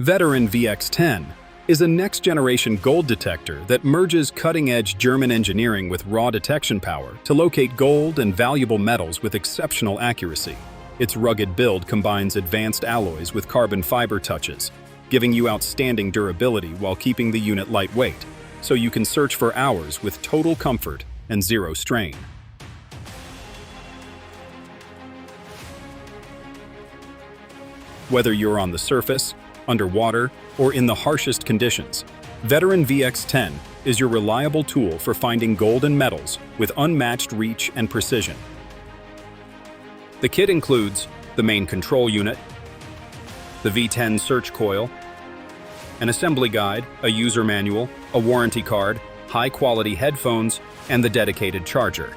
Vitran VX10 is a next-generation gold detector that merges cutting-edge German engineering with raw detection power to locate gold and valuable metals with exceptional accuracy. Its rugged build combines advanced alloys with carbon fiber touches, giving you outstanding durability while keeping the unit lightweight, so you can search for hours with total comfort and zero strain. Whether you're on the surface, underwater, or in the harshest conditions, Vitran VX10 is your reliable tool for finding gold and metals with unmatched reach and precision. The kit includes the main control unit, the V10 search coil, an assembly guide, a user manual, a warranty card, high-quality headphones, and the dedicated charger.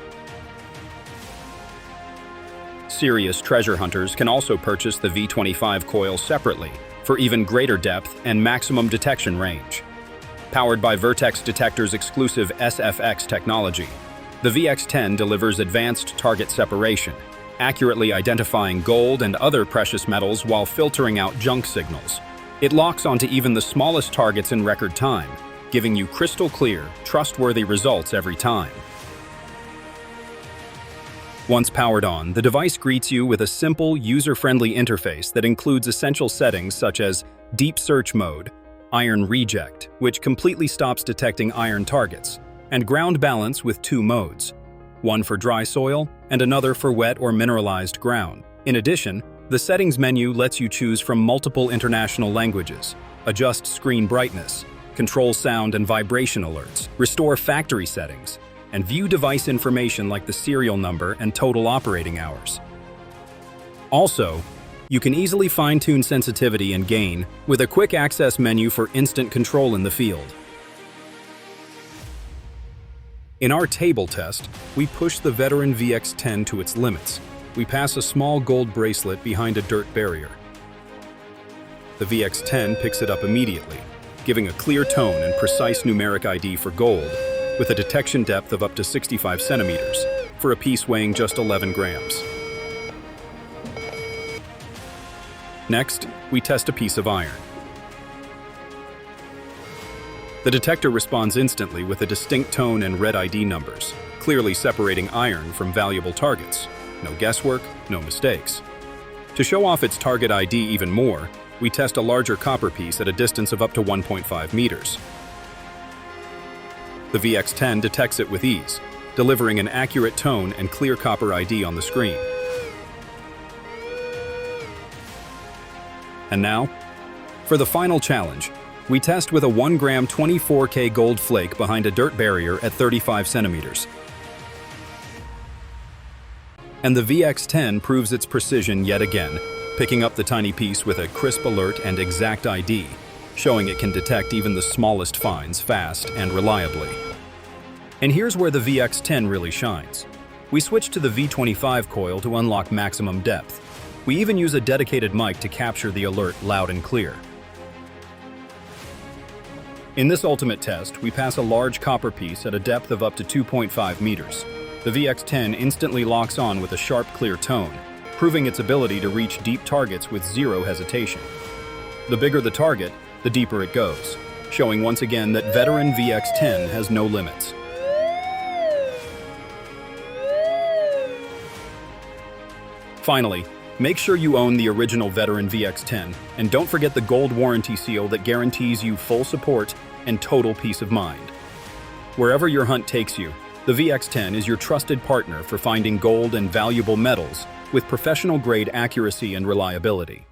Serious treasure hunters can also purchase the V25 coil separately for even greater depth and maximum detection range. Powered by Vertex Detector's exclusive SFX technology, the VX10 delivers advanced target separation, accurately identifying gold and other precious metals while filtering out junk signals. It locks onto even the smallest targets in record time, giving you crystal clear, trustworthy results every time. Once powered on, the device greets you with a simple, user-friendly interface that includes essential settings such as deep search mode, iron reject, which completely stops detecting iron targets, and ground balance with two modes, one for dry soil and another for wet or mineralized ground. In addition, the settings menu lets you choose from multiple international languages, adjust screen brightness, control sound and vibration alerts, restore factory settings, and view device information like the serial number and total operating hours. Also, you can easily fine-tune sensitivity and gain with a quick access menu for instant control in the field. In our table test, we push the Vitran VX10 to its limits. We pass a small gold bracelet behind a dirt barrier. The VX10 picks it up immediately, giving a clear tone and precise numeric ID for gold, with a detection depth of up to 65 centimeters, for a piece weighing just 11 grams. Next, we test a piece of iron. The detector responds instantly with a distinct tone and red ID numbers, clearly separating iron from valuable targets. No guesswork, no mistakes. To show off its target ID even more, we test a larger copper piece at a distance of up to 1.5 meters. The VX10 detects it with ease, delivering an accurate tone and clear copper ID on the screen. And now, for the final challenge, we test with a 1 gram 24K gold flake behind a dirt barrier at 35 centimeters. And the VX10 proves its precision yet again, picking up the tiny piece with a crisp alert and exact ID, showing it can detect even the smallest finds fast and reliably. And here's where the VX10 really shines. We switch to the V25 coil to unlock maximum depth. We even use a dedicated mic to capture the alert loud and clear. In this ultimate test, we pass a large copper piece at a depth of up to 2.5 meters. The VX10 instantly locks on with a sharp, clear tone, proving its ability to reach deep targets with zero hesitation. The bigger the target, the deeper it goes, showing once again that Vitran VX10 has no limits. Finally, make sure you own the original Vitran VX10, and don't forget the gold warranty seal that guarantees you full support and total peace of mind. Wherever your hunt takes you, the VX10 is your trusted partner for finding gold and valuable metals with professional-grade accuracy and reliability.